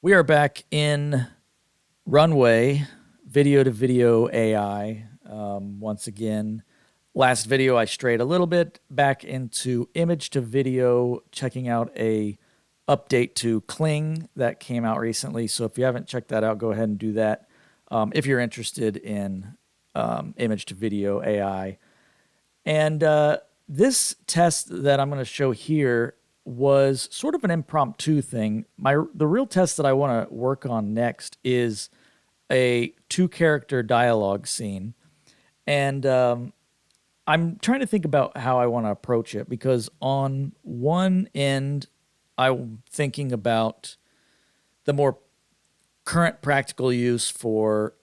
We are back in Runway, video to video AI. Once again, last video I strayed a little bit back into image to video, checking out a update to Kling that came out recently. So if you haven't checked that out, go ahead and do that. If you're interested in image to video AI. And this test that I'm going to show here was sort of an impromptu thing. The real test that I want to work on next is a two-character dialogue scene. And I'm trying to think about how I want to approach it, because on one end, I'm thinking about the more current practical use for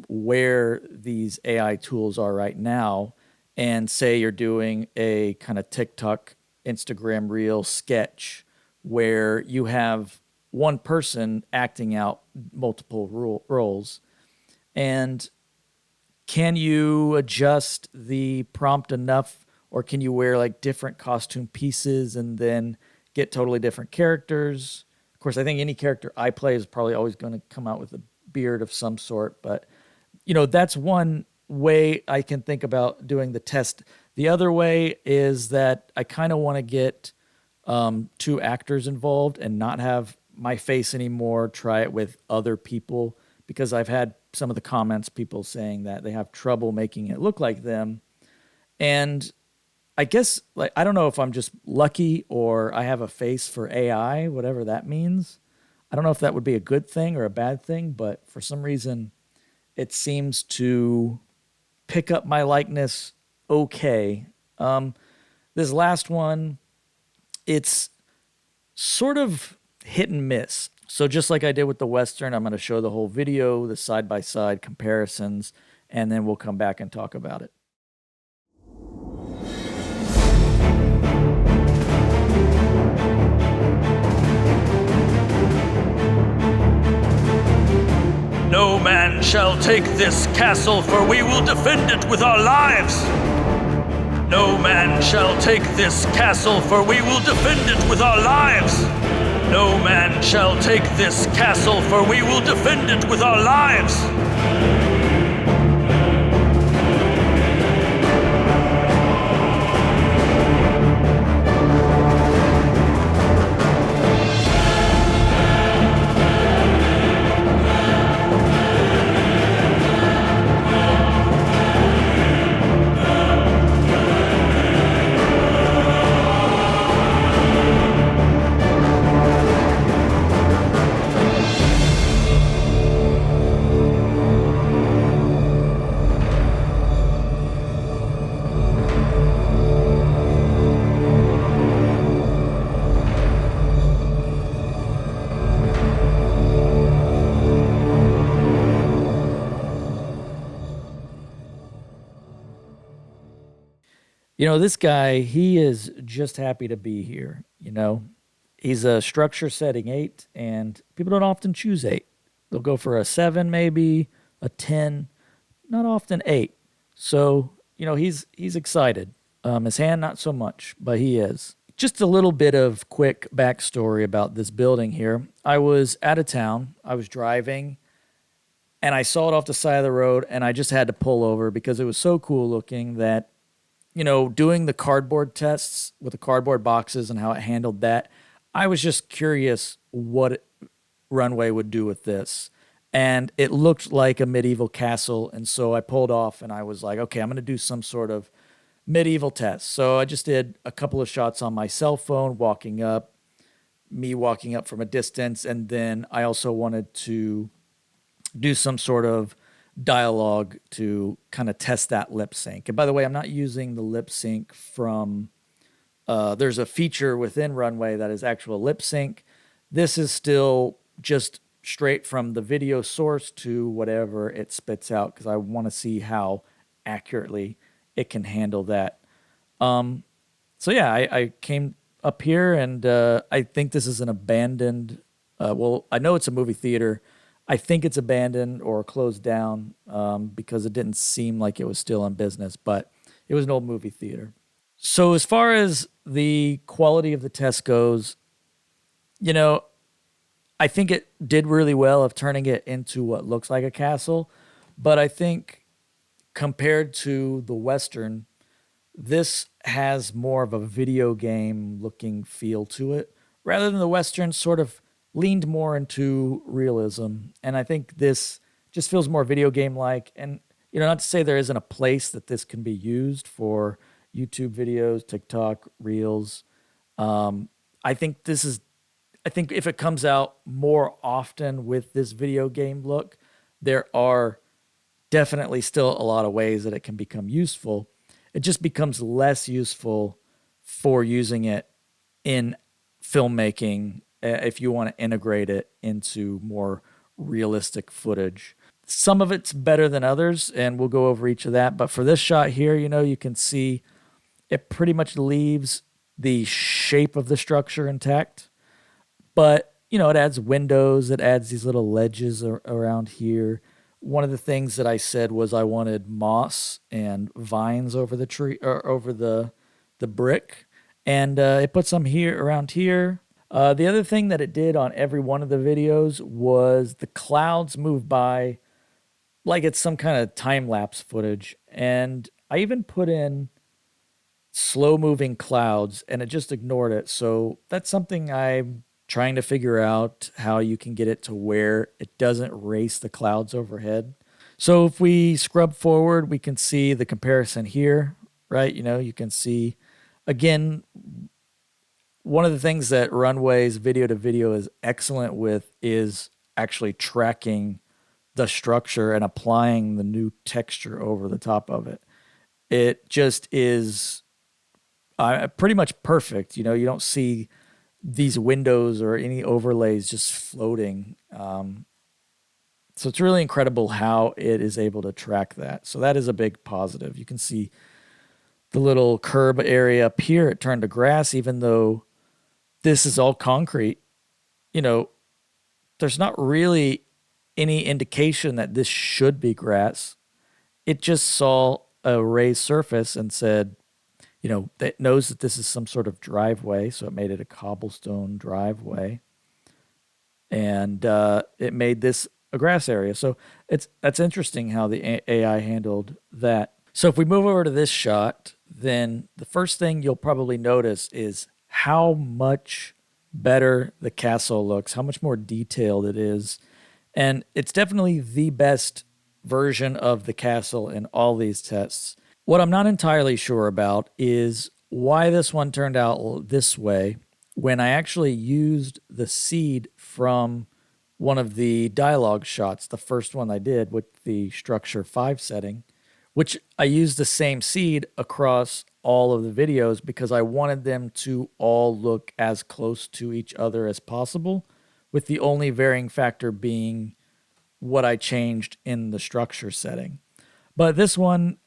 where these AI tools are right now. And say you're doing a kind of TikTok, Instagram reel sketch where you have one person acting out multiple roles. And can you adjust the prompt enough, or can you wear like different costume pieces and then get totally different characters? Of course, I think any character I play is probably always going to come out with a beard of some sort, but that's one way I can think about doing the test. The other way is that I kind of want to get two actors involved and not have my face anymore, try it with other people, because I've had some of the comments, people saying that they have trouble making it look like them. And I guess, like, I don't know if I'm just lucky or I have a face for AI, whatever that means. I don't know if that would be a good thing or a bad thing, but for some reason it seems to pick up my likeness okay. This last one, it's sort of hit and miss. So just like I did with the Western, I'm going to show the whole video, the side-by-side comparisons, and then we'll come back and talk about it. No man shall take this castle, for we will defend it with our lives. No man shall take this castle, for we will defend it with our lives. No man shall take this castle, for we will defend it with our lives. This guy, he is just happy to be here. He's a structure setting 8, and people don't often choose 8. They'll go for a 7, maybe a 10, not often 8. So, he's excited. His hand, not so much, but he is. Just a little bit of quick backstory about this building here. I was out of town. I was driving, and I saw it off the side of the road, and I just had to pull over because it was so cool looking that, doing the cardboard tests with the cardboard boxes and how it handled that, I was just curious what Runway would do with this. And it looked like a medieval castle. And so I pulled off and I was like, okay, I'm going to do some sort of medieval test. So I just did a couple of shots on my cell phone, me walking up from a distance. And then I also wanted to do some sort of dialogue to kind of test that lip sync. And by the way, I'm not using the lip sync from, there's a feature within Runway that is actual lip sync. This is still just straight from the video source to whatever it spits out, because I want to see how accurately it can handle that. So yeah, I came up here, and I think this is an abandoned, I know it's a movie theater. I think it's abandoned or closed down because it didn't seem like it was still in business, but it was an old movie theater. So as far as the quality of the test goes, I think it did really well of turning it into what looks like a castle, but I think compared to the Western, this has more of a video game looking feel to it, rather than the Western sort of leaned more into realism. And I think this just feels more video game like. And, not to say there isn't a place that this can be used for YouTube videos, TikTok, Reels. I think this is, I think if it comes out more often with this video game look, there are definitely still a lot of ways that it can become useful. It just becomes less useful for using it in filmmaking if you want to integrate it into more realistic footage. Some of it's better than others, and we'll go over each of that. But for this shot here, you can see it pretty much leaves the shape of the structure intact. But, it adds windows, it adds these little ledges around here. One of the things that I said was I wanted moss and vines over the tree or over the brick, and it put some here around here. The other thing that it did on every one of the videos was the clouds move by like it's some kind of time lapse footage, and I even put in slow moving clouds and it just ignored it. So that's something I'm trying to figure out how you can get it to where it doesn't race the clouds overhead. So if we scrub forward, we can see the comparison here, right? You can see again, one of the things that Runway's video to video is excellent with is actually tracking the structure and applying the new texture over the top of it. It just is pretty much perfect. You don't see these windows or any overlays just floating. So it's really incredible how it is able to track that. So that is a big positive. You can see the little curb area up here. It turned to grass, even though this is all concrete. There's not really any indication that this should be grass. It just saw a raised surface and said, it knows that this is some sort of driveway, so it made it a cobblestone driveway, and it made this a grass area. So that's interesting how the AI handled that. So if we move over to this shot, then the first thing you'll probably notice is how much better the castle looks, how much more detailed it is, and it's definitely the best version of the castle in all these tests. What I'm not entirely sure about is why this one turned out this way when I actually used the seed from one of the dialogue shots, the first one I did with the structure 5 setting, which I used the same seed across all of the videos because I wanted them to all look as close to each other as possible, with the only varying factor being what I changed in the structure setting. But this one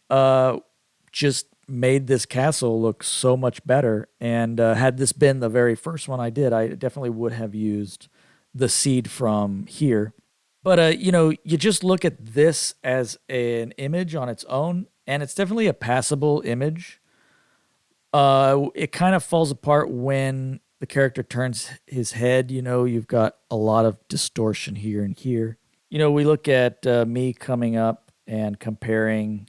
just made this castle look so much better. And had this been the very first one I did, I definitely would have used the seed from here. But, you just look at this as an image on its own, and it's definitely a passable image. It kind of falls apart when the character turns his head. You've got a lot of distortion here and here. We look at me coming up and comparing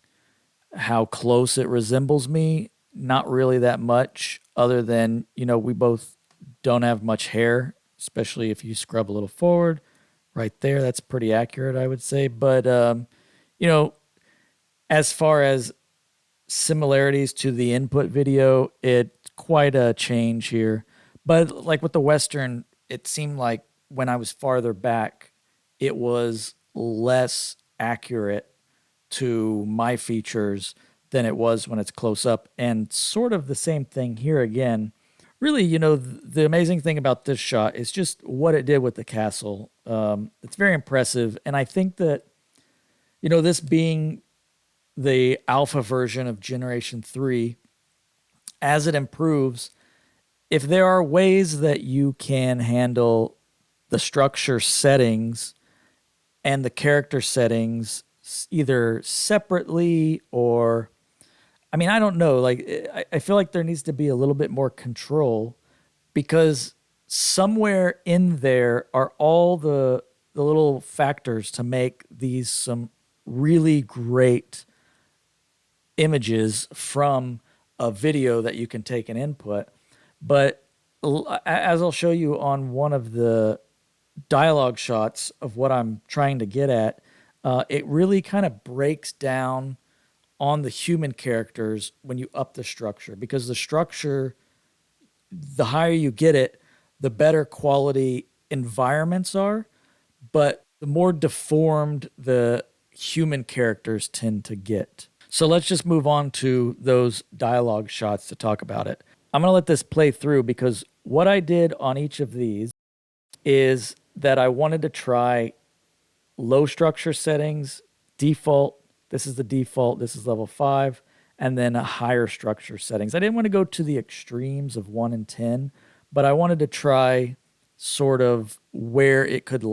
how close it resembles me. Not really that much, other than, we both don't have much hair, especially if you scrub a little forward. Right there, that's pretty accurate, I would say. But, as far as similarities to the input video, it's quite a change here. But like with the Western, it seemed like when I was farther back, it was less accurate to my features than it was when it's close up. And sort of the same thing here again. Really, the amazing thing about this shot is just what it did with the castle. It's very impressive. And I think that, this being the alpha version of Generation 3, as it improves, if there are ways that you can handle the structure settings and the character settings either separately or, I don't know. Like, I feel like there needs to be a little bit more control, because somewhere in there are all the little factors to make these some really great images from a video that you can take and input. But as I'll show you on one of the dialogue shots of what I'm trying to get at, it really kind of breaks down on the human characters when you up the structure, because the structure, the higher you get it, the better quality environments are, but the more deformed the human characters tend to get. So let's just move on to those dialogue shots to talk about it. I'm going to let this play through because what I did on each of these is that I wanted to try low structure settings, default. This is the default. This is level 5. And then a higher structure settings. I didn't want to go to the extremes of 1 and 10, but I wanted to try sort of where it could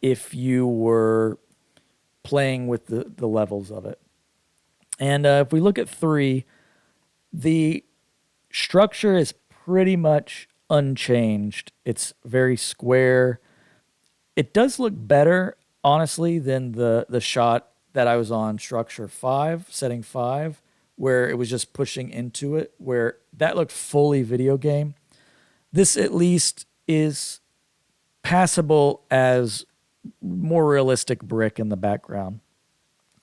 if you were playing with the levels of it. And if we look at 3, the structure is pretty much unchanged. It's very square. It does look better, honestly, than the shot that I was on structure 5, setting 5, where it was just pushing into it, where that looked fully video game. This at least is passable as more realistic brick in the background.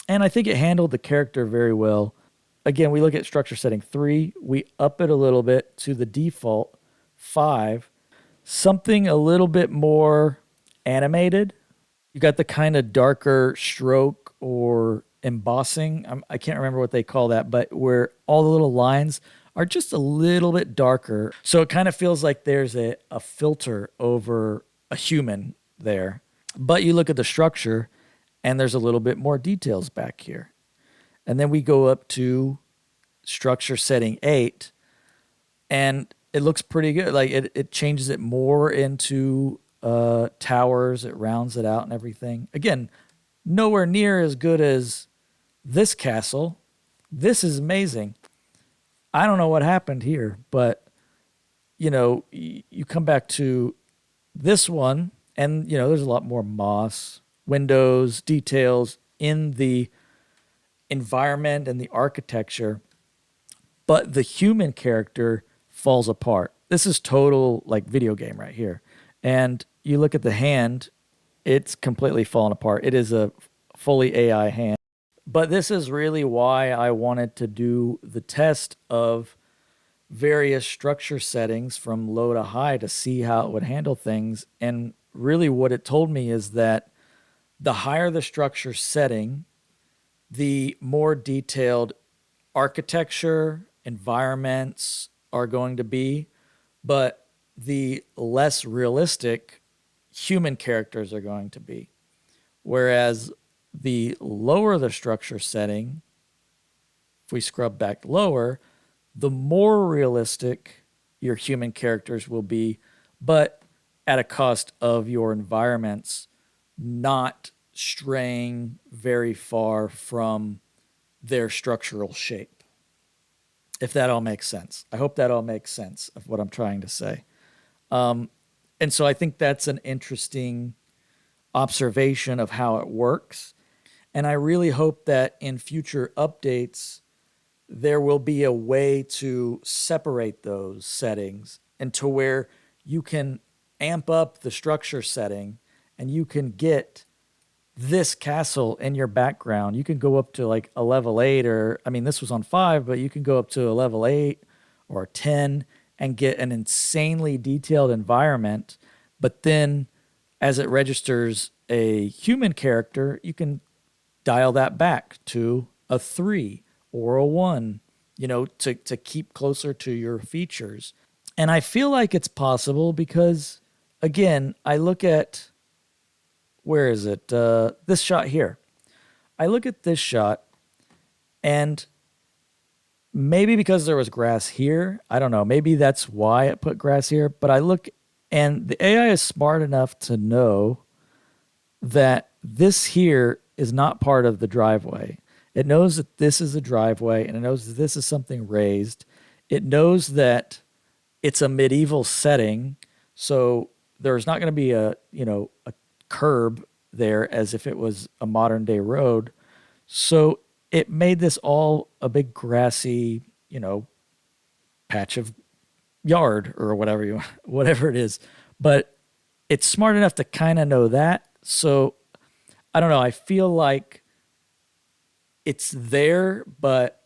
And I think it handled the character very well. Again, we look at structure setting 3, we up it a little bit to the default 5, something a little bit more animated. You got the kind of darker stroke or embossing. I can't remember what they call that, but where all the little lines are just a little bit darker. So it kind of feels like there's a filter over a human there. But you look at the structure and there's a little bit more details back here. And then we go up to structure setting 8 and it looks pretty good. Like it changes it more into towers. It rounds it out and everything. Again, nowhere near as good as this castle. This is amazing. I don't know what happened here, but you know, you come back to this one and you know, there's a lot more moss, windows, details in the environment and the architecture, but the human character falls apart. This is total like video game right here. And you look at the hand, it's completely fallen apart. It is a fully AI hand. But this is really why I wanted to do the test of various structure settings from low to high to see how it would handle things. And really what it told me is that the higher the structure setting, the more detailed architecture, environments are going to be, but the less realistic human characters are going to be. Whereas the lower the structure setting, if we scrub back lower, the more realistic your human characters will be, but at a cost of your environments not straying very far from their structural shape. If that all makes sense. I hope that all makes sense of what I'm trying to say. And so I think that's an interesting observation of how it works. And I really hope that in future updates, there will be a way to separate those settings and to where you can amp up the structure setting and you can get this castle in your background. You can go up to like a level 8 or, I mean, this was on 5, but you can go up to a level 8 or 10 and get an insanely detailed environment. But then as it registers a human character, you can dial that back to a 3 or a 1, you know, to keep closer to your features. And I feel like it's possible because, again, I look at, where is it? This shot here. I look at this shot and maybe because there was grass here, I don't know, maybe that's why it put grass here, but I look and the AI is smart enough to know that this here is not part of the driveway. It knows that this is a driveway and it knows that this is something raised. It knows that it's a medieval setting. So there's not going to be a curb there as if it was a modern day road. So it made this all a big grassy, patch of yard or whatever whatever it is. But it's smart enough to kind of know that. So I don't know. I feel like it's there, but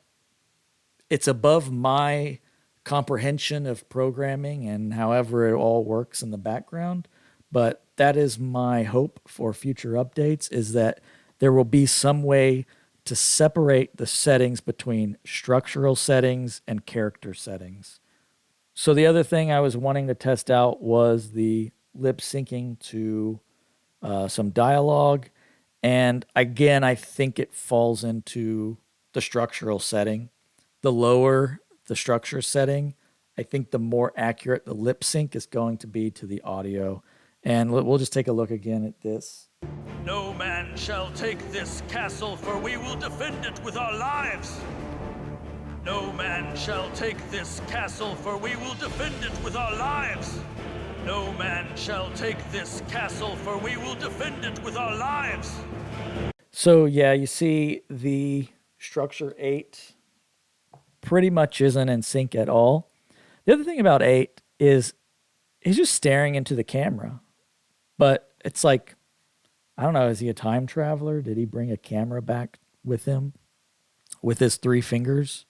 it's above my comprehension of programming and however it all works in the background. But that is my hope for future updates, is that there will be some way to separate the settings between structural settings and character settings. So the other thing I was wanting to test out was the lip syncing to some dialogue. And again, I think it falls into the structural setting. The lower the structure setting, I think the more accurate the lip sync is going to be to the audio. And we'll just take a look again at this. No man shall take this castle, for we will defend it with our lives. No man shall take this castle, for we will defend it with our lives. No man shall take this castle, for we will defend it with our lives. So yeah, you see the structure 8 pretty much isn't in sync at all. The other thing about 8 is he's just staring into the camera. But it's like, I don't know, is he a time traveler? Did he bring a camera back with him with his 3 fingers?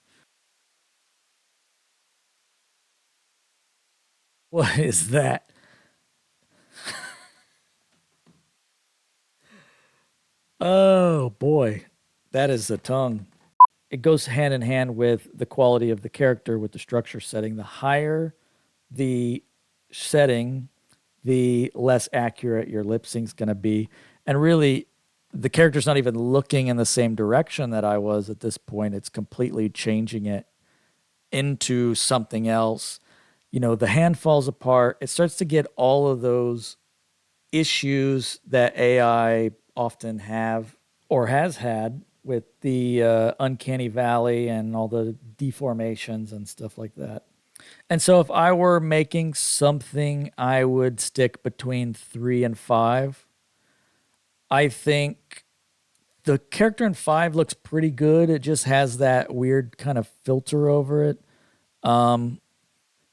What is that? Oh boy, that is the tongue. It goes hand in hand with the quality of the character with the structure setting. The higher the setting, the less accurate your lip sync's going to be. And really, the character's not even looking in the same direction that I was at this point. It's completely changing it into something else. The hand falls apart. It starts to get all of those issues that AI often have or has had with the uncanny valley and all the deformations and stuff like that. And so if I were making something, I would stick between 3 and 5. I think the character in 5 looks pretty good. It just has that weird kind of filter over it.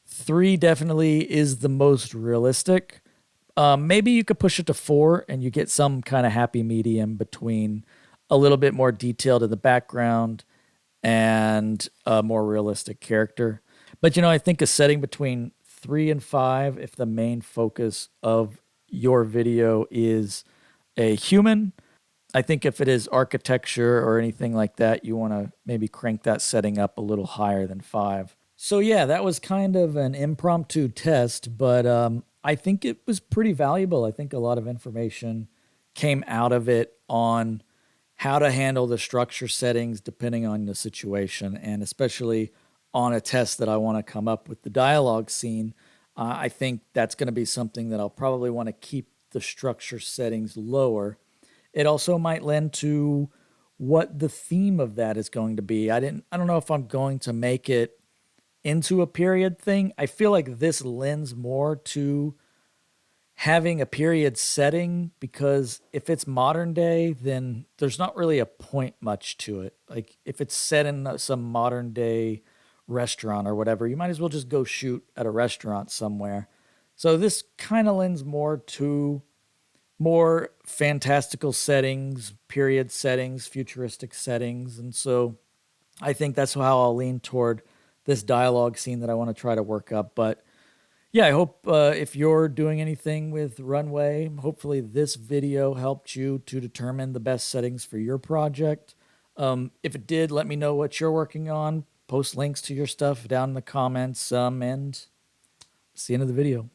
3 definitely is the most realistic. Maybe you could push it to 4 and you get some kind of happy medium between a little bit more detail to the background and a more realistic character. But I think a setting between 3 and 5, if the main focus of your video is a human, I think if it is architecture or anything like that, you want to maybe crank that setting up a little higher than 5. So yeah, that was kind of an impromptu test, but I think it was pretty valuable. I think a lot of information came out of it on how to handle the structure settings depending on the situation, and especially on a test that I want to come up with the dialogue scene. I think that's going to be something that I'll probably want to keep the structure settings lower. It also might lend to what the theme of that is going to be. I don't know if I'm going to make it into a period thing. I feel like this lends more to having a period setting, because if it's modern day, then there's not really a point much to it. Like if it's set in some modern day restaurant or whatever, you might as well just go shoot at a restaurant somewhere. So this kind of lends more to more fantastical settings, period settings, futuristic settings. And so I think that's how I'll lean toward this dialogue scene that I want to try to work up. But yeah, I hope if you're doing anything with Runway, hopefully this video helped you to determine the best settings for your project. If it did, let me know what you're working on. Post links to your stuff down in the comments, and it's the end of the video.